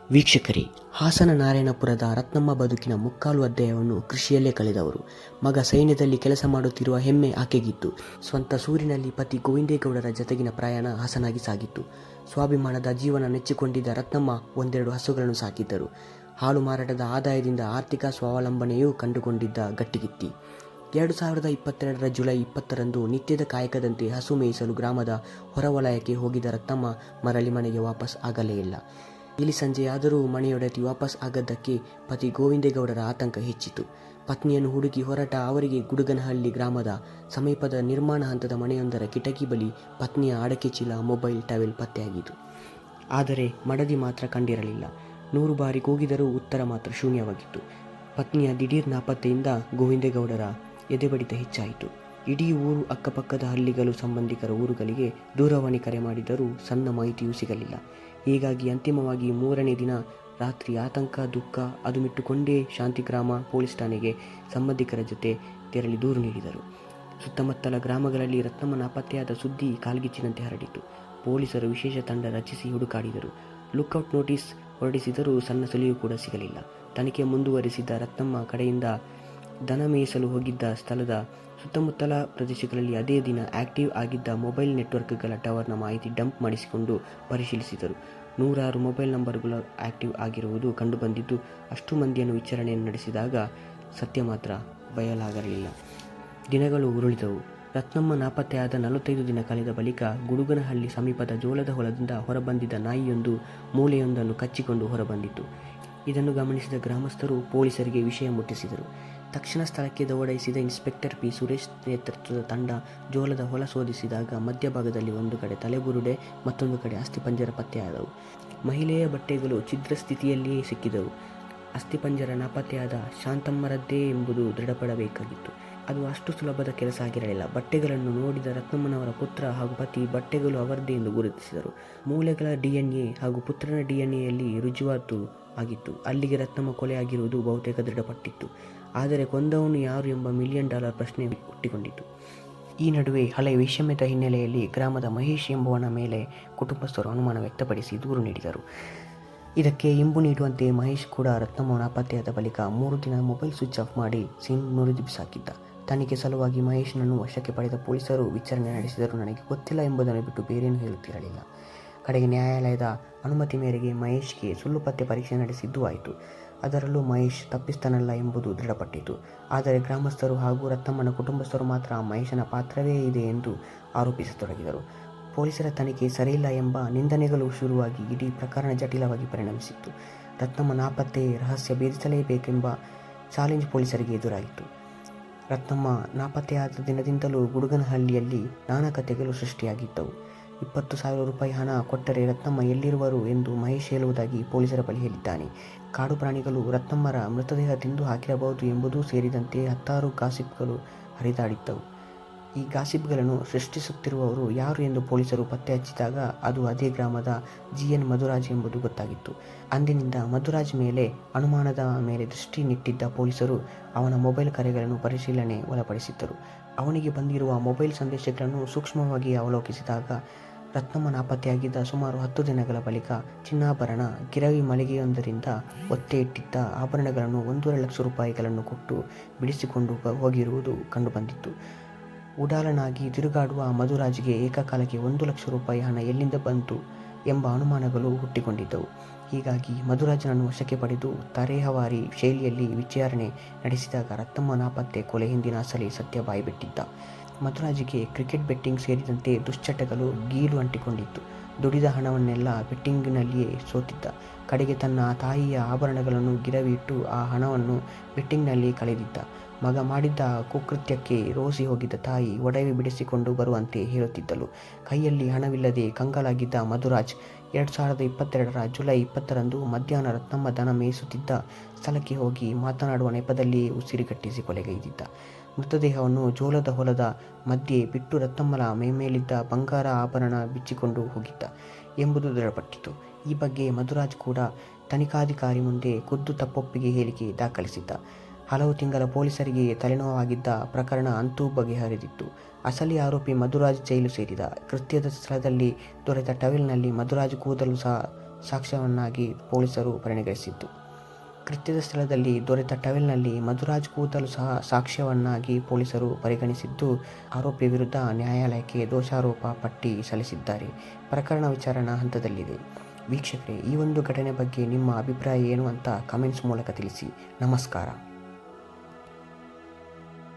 ವೀಕ್ಷಕರೇ, ಹಾಸನ ನಾರಾಯಣಪುರದ ರತ್ನಮ್ಮ ಬದುಕಿನ ಮುಕ್ಕಾಲು ಅಧ್ಯಾಯವನ್ನು ಕೃಷಿಯಲ್ಲೇ ಕಳೆದವರು. ಮಗ ಸೈನ್ಯದಲ್ಲಿ ಕೆಲಸ ಮಾಡುತ್ತಿರುವ ಹೆಮ್ಮೆ ಆಕೆಗಿತ್ತು. ಸ್ವಂತ ಸೂರಿನಲ್ಲಿ ಪತಿ ಗೋವಿಂದೇಗೌಡರ ಜತೆಗಿನ ಪ್ರಯಾಣ ಹಸನಾಗಿ ಸಾಗಿತ್ತು. ಸ್ವಾಭಿಮಾನದ ಜೀವನ ನೆಚ್ಚಿಕೊಂಡಿದ್ದ ರತ್ನಮ್ಮ ಒಂದೆರಡು ಹಸುಗಳನ್ನು ಸಾಕಿದ್ದರು. ಹಾಲು ಮಾರಾಟದ ಆದಾಯದಿಂದ ಆರ್ಥಿಕ ಸ್ವಾವಲಂಬನೆಯೂ ಕಂಡುಕೊಂಡಿದ್ದ ಗಟ್ಟಿಗಿತ್ತಿ. 2022ರ ಜುಲೈ 20ರಂದು ನಿತ್ಯದ ಕಾಯಕದಂತೆ ಹಸು ಮೇಯಿಸಲು ಗ್ರಾಮದ ಹೊರವಲಯಕ್ಕೆ ಹೋಗಿದ್ದ ರತ್ನಮ್ಮ ಮರಳಿ ಮನೆಗೆ ವಾಪಸ್ ಆಗಲೇ ಇಲ್ಲ. ಇಲ್ಲಿ ಸಂಜೆಯಾದರೂ ಮನೆಯೊಡತಿ ವಾಪಸ್ ಆಗದ್ದಕ್ಕೆ ಪತಿ ಗೋವಿಂದೇಗೌಡರ ಆತಂಕ ಹೆಚ್ಚಿತು. ಪತ್ನಿಯನ್ನು ಹುಡುಕಿ ಹೊರಟ ಅವರಿಗೆ ಗುಡುಗನಹಳ್ಳಿ ಗ್ರಾಮದ ಸಮೀಪದ ನಿರ್ಮಾಣ ಹಂತದ ಮನೆಯೊಂದರ ಕಿಟಕಿ ಬಳಿ ಪತ್ನಿಯ ಅಡಕೆ ಚೀಲ, ಮೊಬೈಲ್, ಟವೆಲ್ ಪತ್ತೆಯಾಗಿತ್ತು. ಆದರೆ ಮಡದಿ ಮಾತ್ರ ಕಂಡಿರಲಿಲ್ಲ. 100 ಬಾರಿ ಕೂಗಿದರೂ ಉತ್ತರ ಮಾತ್ರ ಶೂನ್ಯವಾಗಿತ್ತು. ಪತ್ನಿಯ ದಿಢೀರ್ ನಾಪತ್ತೆಯಿಂದ ಗೋವಿಂದೇಗೌಡರ ಎದೆಬಡಿತ ಹೆಚ್ಚಾಯಿತು. ಇಡೀ ಊರು, ಅಕ್ಕಪಕ್ಕದ ಹಳ್ಳಿಗಳು, ಸಂಬಂಧಿಕರ ಊರುಗಳಿಗೆ ದೂರವಾಣಿ ಕರೆ ಮಾಡಿದರೂ ಸಣ್ಣ ಮಾಹಿತಿಯೂ ಸಿಗಲಿಲ್ಲ. ಹೀಗಾಗಿ ಅಂತಿಮವಾಗಿ 3ನೇ ದಿನ ರಾತ್ರಿ ಆತಂಕ, ದುಃಖ ಅದುಮಿಟ್ಟುಕೊಂಡೇ ಶಾಂತಿಗ್ರಾಮ ಪೊಲೀಸ್ ಠಾಣೆಗೆ ಸಂಬಂಧಿಕರ ಜೊತೆ ತೆರಳಿ ದೂರು ನೀಡಿದರು. ಸುತ್ತಮುತ್ತಲ ಗ್ರಾಮಗಳಲ್ಲಿ ರತ್ನಮ್ಮ ನಾಪತ್ತೆಯಾದ ಸುದ್ದಿ ಕಾಲ್ಗಿಚ್ಚಿನಂತೆ ಹರಡಿತು. ಪೊಲೀಸರು ವಿಶೇಷ ತಂಡ ರಚಿಸಿ ಹುಡುಕಾಡಿದರು. ಲುಕ್ಔಟ್ ನೋಟಿಸ್ ಹೊರಡಿಸಿದರೂ ಸಣ್ಣ ಸುಳಿವು ಕೂಡ ಸಿಗಲಿಲ್ಲ. ತನಿಖೆ ಮುಂದುವರಿಸಿದ ರತ್ನಮ್ಮ ಕಡೆಯಿಂದ ದನ ಮೇಯಿಸಲು ಹೋಗಿದ್ದ ಸ್ಥಳದ ಸುತ್ತಮುತ್ತಲ ಪ್ರದೇಶಗಳಲ್ಲಿ ಅದೇ ದಿನ ಆಕ್ಟಿವ್ ಆಗಿದ್ದ ಮೊಬೈಲ್ ನೆಟ್ವರ್ಕ್ಗಳ ಟವರ್ನ ಮಾಹಿತಿ ಡಂಪ್ ಮಾಡಿಸಿಕೊಂಡು ಪರಿಶೀಲಿಸಿದರು. 100 ಮೊಬೈಲ್ ನಂಬರ್ಗಳು ಆಕ್ಟಿವ್ ಆಗಿರುವುದು ಕಂಡುಬಂದಿದ್ದು, ಅಷ್ಟು ಮಂದಿಯನ್ನು ವಿಚಾರಣೆಯನ್ನು ನಡೆಸಿದಾಗ ಸತ್ಯ ಮಾತ್ರ ಬಯಲಾಗಲಿಲ್ಲ. ದಿನಗಳು ಉರುಳಿದವು. ರತ್ನಮ್ಮ ನಾಪತ್ತೆಯಾದ 45 ದಿನ ಕಳೆದ ಬಳಿಕ ಗುಡುಗನಹಳ್ಳಿ ಸಮೀಪದ ಜೋಳದ ಹೊಲದಿಂದ ಹೊರಬಂದಿದ್ದ ನಾಯಿಯೊಂದು ಮೂಳೆಯೊಂದನ್ನು ಕಚ್ಚಿಕೊಂಡು ಹೊರಬಂದಿತ್ತು. ಇದನ್ನು ಗಮನಿಸಿದ ಗ್ರಾಮಸ್ಥರು ಪೊಲೀಸರಿಗೆ ವಿಷಯ ಮುಟ್ಟಿಸಿದರು. ತಕ್ಷಣ ಸ್ಥಳಕ್ಕೆ ದೌಡಾಯಿಸಿದ ಇನ್ಸ್ಪೆಕ್ಟರ್ ಪಿ. ಸುರೇಶ್ ನೇತೃತ್ವದ ತಂಡ ಜೋಳದ ಹೊಲ ಶೋಧಿಸಿದಾಗ ಮಧ್ಯಭಾಗದಲ್ಲಿ ಒಂದು ಕಡೆ ತಲೆಬುರುಡೆ, ಮತ್ತೊಂದು ಕಡೆ ಅಸ್ಥಿಪಂಜರ ಪತ್ತೆಯಾದವು. ಮಹಿಳೆಯ ಬಟ್ಟೆಗಳು ಛಿದ್ರ ಸ್ಥಿತಿಯಲ್ಲಿಯೇ ಸಿಕ್ಕಿದವು. ಅಸ್ಥಿಪಂಜರ ನಾಪತ್ತೆಯಾದ ಶಾಂತಮ್ಮರದ್ದೇ ಎಂಬುದು ದೃಢಪಡಬೇಕಾಗಿತ್ತು. ಅದು ಅಷ್ಟು ಸುಲಭದ ಕೆಲಸ ಆಗಿರಲಿಲ್ಲ. ಬಟ್ಟೆಗಳನ್ನು ನೋಡಿದ ರತ್ನಮ್ಮನವರ ಪುತ್ರ ಹಾಗೂ ಪತಿ ಬಟ್ಟೆಗಳು ಅವರದ್ದೇ ಎಂದು ಗುರುತಿಸಿದರು. ಮೂಳೆಗಳ DNA ಹಾಗೂ ಪುತ್ರನ DNAಯಲ್ಲಿ ರುಜುವಾತು ಆಗಿತ್ತು. ಅಲ್ಲಿಗೆ ರತ್ನಮ್ಮ ಕೊಲೆಯಾಗಿರುವುದು ಬಹುತೇಕ ದೃಢಪಟ್ಟಿತ್ತು. ಆದರೆ ಕೊಂದವನು ಯಾರು ಎಂಬ $1 ಮಿಲಿಯನ್ ಪ್ರಶ್ನೆ ಹುಟ್ಟಿಕೊಂಡಿತು. ಈ ನಡುವೆ ಹಳೆಯ ವೈಷಮ್ಯದ ಹಿನ್ನೆಲೆಯಲ್ಲಿ ಗ್ರಾಮದ ಮಹೇಶ್ ಎಂಬುವನ ಮೇಲೆ ಕುಟುಂಬಸ್ಥರು ಅನುಮಾನ ವ್ಯಕ್ತಪಡಿಸಿ ದೂರು ನೀಡಿದರು. ಇದಕ್ಕೆ ಇಂಬು ನೀಡುವಂತೆ ಮಹೇಶ್ ಕೂಡ ರತ್ನಮ್ಮ ನಾಪತ್ತೆಯಾದ ಬಳಿಕ 3 ದಿನ ಮೊಬೈಲ್ ಸ್ವಿಚ್ ಆಫ್ ಮಾಡಿ ಸಿಮ್ ನುರಿದು ಬಿಸಾಕಿದ್ದ. ತನಿಖೆ ಸಲುವಾಗಿ ಮಹೇಶ್ನನ್ನು ವಶಕ್ಕೆ ಪಡೆದ ಪೊಲೀಸರು ವಿಚಾರಣೆ ನಡೆಸಿದರೂ ನನಗೆ ಗೊತ್ತಿಲ್ಲ ಎಂಬುದನ್ನು ಬಿಟ್ಟು ಬೇರೇನೂ ಹೇಳುತ್ತಿರಲಿಲ್ಲ. ಕಡೆಗೆ ನ್ಯಾಯಾಲಯದ ಅನುಮತಿ ಮೇರೆಗೆ ಮಹೇಶ್ಗೆ ಸುಳ್ಳು ಪತ್ತೆ ಪರೀಕ್ಷೆ ನಡೆಸಿದ್ದೂ ಆಯಿತು. ಅದರಲ್ಲೂ ಮಹೇಶ್ ತಪ್ಪಿಸ್ತನಲ್ಲ ಎಂಬುದು ದೃಢಪಟ್ಟಿತು. ಆದರೆ ಗ್ರಾಮಸ್ಥರು ಹಾಗೂ ರತ್ನಮ್ಮನ ಕುಟುಂಬಸ್ಥರು ಮಾತ್ರ ಮಹೇಶನ ಪಾತ್ರವೇ ಇದೆ ಎಂದು ಆರೋಪಿಸತೊಡಗಿದರು. ಪೊಲೀಸರ ತನಿಖೆ ಸರಿಯಿಲ್ಲ ಎಂಬ ನಿಂದನೆಗಳು ಶುರುವಾಗಿ ಇಡೀ ಪ್ರಕರಣ ಜಟಿಲವಾಗಿ ಪರಿಣಮಿಸಿತ್ತು. ರತ್ನಮ್ಮ ನಾಪತ್ತೆ ರಹಸ್ಯ ಭೇದಿಸಲೇಬೇಕೆಂಬ ಚಾಲೆಂಜ್ ಪೊಲೀಸರಿಗೆ ಎದುರಾಯಿತು. ರತ್ನಮ್ಮ ನಾಪತ್ತೆಯಾದ ದಿನದಿಂದಲೂ ಗುಡುಗನಹಳ್ಳಿಯಲ್ಲಿ ನಾನಾ ಕಥೆಗಳು ಸೃಷ್ಟಿಯಾಗಿದ್ದವು. 20,000 ರೂಪಾಯಿ ಹಣ ಕೊಟ್ಟರೆ ರತ್ನಮ್ಮ ಎಲ್ಲಿರುವರು ಎಂದು ಮಹೇಶ್ ಹೇಳುವುದಾಗಿ ಪೊಲೀಸರ ಬಳಿ ಹೇಳಿದ್ದಾನೆ. ಕಾಡು ಪ್ರಾಣಿಗಳು ರತ್ನಮ್ಮರ ಮೃತದೇಹ ತಿಂದು ಹಾಕಿರಬಹುದು ಎಂಬುದೂ ಸೇರಿದಂತೆ 10 ಗಾಸಿಪ್ಗಳು ಹರಿದಾಡಿದ್ದವು. ಈ ಗಾಸಿಪ್ಗಳನ್ನು ಸೃಷ್ಟಿಸುತ್ತಿರುವವರು ಯಾರು ಎಂದು ಪೊಲೀಸರು ಪತ್ತೆ ಹಚ್ಚಿದಾಗ ಅದು ಅದೇ ಗ್ರಾಮದ GN ಮಧುರಾಜ್ ಎಂಬುದು ಗೊತ್ತಾಗಿತ್ತು. ಅಂದಿನಿಂದ ಮಧುರಾಜ್ ಮೇಲೆ ಅನುಮಾನದ ಮೇಲೆ ದೃಷ್ಟಿ ನೆಟ್ಟಿದ್ದ ಪೊಲೀಸರು ಅವನ ಮೊಬೈಲ್ ಕರೆಗಳನ್ನು ಪರಿಶೀಲನೆ ಒಳಪಡಿಸಿದ್ದರು. ಅವನಿಗೆ ಬಂದಿರುವ ಮೊಬೈಲ್ ಸಂದೇಶಗಳನ್ನು ಸೂಕ್ಷ್ಮವಾಗಿ ಅವಲೋಕಿಸಿದಾಗ ರತ್ನಮ್ಮ ನಾಪತ್ತೆಯಾಗಿದ್ದ ಸುಮಾರು 10 ದಿನಗಳ ಬಳಿಕ ಚಿನ್ನಾಭರಣ ಗಿರವಿ ಮಳಿಗೆಯೊಂದರಿಂದ ಒತ್ತೆ ಇಟ್ಟಿದ್ದ ಆಭರಣಗಳನ್ನು 1.5 ಲಕ್ಷ ರೂಪಾಯಿಗಳನ್ನು ಕೊಟ್ಟು ಬಿಡಿಸಿಕೊಂಡು ಹೋಗಿರುವುದು ಕಂಡುಬಂದಿತ್ತು. ಉಡಾಲನಾಗಿ ತಿರುಗಾಡುವ ಮಧುರಾಜ್ಗೆ ಏಕಕಾಲಕ್ಕೆ 1 ಲಕ್ಷ ರೂಪಾಯಿ ಹಣ ಎಲ್ಲಿಂದ ಬಂತು ಎಂಬ ಅನುಮಾನಗಳು ಹುಟ್ಟಿಕೊಂಡಿದ್ದವು. ಹೀಗಾಗಿ ಮಧುರಾಜನನ್ನು ವಶಕ್ಕೆ ಪಡೆದು ತರೇಹವಾರಿ ಶೈಲಿಯಲ್ಲಿ ವಿಚಾರಣೆ ನಡೆಸಿದಾಗ ರತ್ನಮ್ಮ ನಾಪತ್ತೆ ಕೊಲೆ ಹಿಂದಿನ ಅಸಲಿ ಸತ್ಯ ಬಾಯ್ಬಿಟ್ಟಿದ್ದ. ಮಧುರಾಜ್ಗೆ ಕ್ರಿಕೆಟ್ ಬೆಟ್ಟಿಂಗ್ ಸೇರಿದಂತೆ ದುಶ್ಚಟಗಳು ಗೀಳು ಅಂಟಿಕೊಂಡಿತ್ತು. ದುಡಿದ ಹಣವನ್ನೆಲ್ಲ ಬೆಟ್ಟಿಂಗ್ನಲ್ಲಿಯೇ ಸೋತಿದ್ದ. ಕಡೆಗೆ ತನ್ನ ತಾಯಿಯ ಆಭರಣಗಳನ್ನು ಗಿರವಿ ಇಟ್ಟು ಆ ಹಣವನ್ನು ಬೆಟ್ಟಿಂಗ್ನಲ್ಲಿ ಕಳೆದಿದ್ದ. ಮಗ ಮಾಡಿದ್ದ ಕುಕೃತ್ಯಕ್ಕೆ ರೋಸಿ ಹೋಗಿದ್ದ ತಾಯಿ ಒಡವೆ ಬಿಡಿಸಿಕೊಂಡು ಬರುವಂತೆ ಹೇಳುತ್ತಿದ್ದಳು. ಕೈಯಲ್ಲಿ ಹಣವಿಲ್ಲದೆ ಕಂಗಾಲಾಗಿದ್ದ ಮಧುರಾಜ್ 2022ರ ಜುಲೈ 20ರಂದು ಮಧ್ಯಾಹ್ನ ರತ್ನಮ್ಮ ದನ ಮೇಯಿಸುತ್ತಿದ್ದ ಸ್ಥಳಕ್ಕೆ ಹೋಗಿ ಮಾತನಾಡುವ ನೆಪದಲ್ಲಿಯೇ ಉಸಿರುಗಟ್ಟಿಸಿ ಕೊಲೆಗೈದಿದ್ದ. ಮೃತದೇಹವನ್ನು ಜೋಳದ ಹೊಲದ ಮಧ್ಯೆ ಬಿಟ್ಟು ರತ್ನಮ್ಮಲ ಮೈಮೇಲಿದ್ದ ಬಂಗಾರ ಆಭರಣ ಬಿಚ್ಚಿಕೊಂಡು ಹೋಗಿದ್ದ ಎಂಬುದು ದೃಢಪಟ್ಟಿತು. ಈ ಬಗ್ಗೆ ಮಧುರಾಜ್ ಕೂಡ ತನಿಖಾಧಿಕಾರಿ ಮುಂದೆ ಖುದ್ದು ತಪ್ಪೊಪ್ಪಿಗೆ ಹೇಳಿಕೆ ದಾಖಲಿಸಿದ್ದ. ಹಲವು ತಿಂಗಳ ಪೊಲೀಸರಿಗೆ ತಲೆನೋವಾಗಿದ್ದ ಪ್ರಕರಣ ಅಂತೂ ಬಗೆಹರಿದಿತ್ತು. ಅಸಲಿ ಆರೋಪಿ ಮಧುರಾಜ್ ಜೈಲು ಸೇರಿದ. ಕೃತ್ಯದ ಸ್ಥಳದಲ್ಲಿ ದೊರೆತ ಟವೆಲ್ನಲ್ಲಿ ಮಧುರಾಜ್ ಕೂದಲು ಸಹ ಸಾಕ್ಷ್ಯವನ್ನಾಗಿ ಪೊಲೀಸರು ಪರಿಗಣಿಸಿದ್ದು. ಕೃತ್ಯದ ಸ್ಥಳದಲ್ಲಿ ದೊರೆತ ಟವೆಲ್ನಲ್ಲಿ ಮಧುರಾಜ್ ಕೂದಲು ಸಹ ಸಾಕ್ಷ್ಯವನ್ನಾಗಿ ಪೊಲೀಸರು ಪರಿಗಣಿಸಿದ್ದು, ಆರೋಪಿ ವಿರುದ್ಧ ನ್ಯಾಯಾಲಯಕ್ಕೆ ದೋಷಾರೋಪ ಪಟ್ಟಿ ಸಲ್ಲಿಸಿದ್ದಾರೆ. ಪ್ರಕರಣ ವಿಚಾರಣಾ ಹಂತದಲ್ಲಿದೆ. ವೀಕ್ಷಕರೇ, ಈ ಒಂದು ಘಟನೆ ಬಗ್ಗೆ ನಿಮ್ಮ ಅಭಿಪ್ರಾಯ ಏನು ಅಂತ ಕಮೆಂಟ್ಸ್ ಮೂಲಕ ತಿಳಿಸಿ. ನಮಸ್ಕಾರ.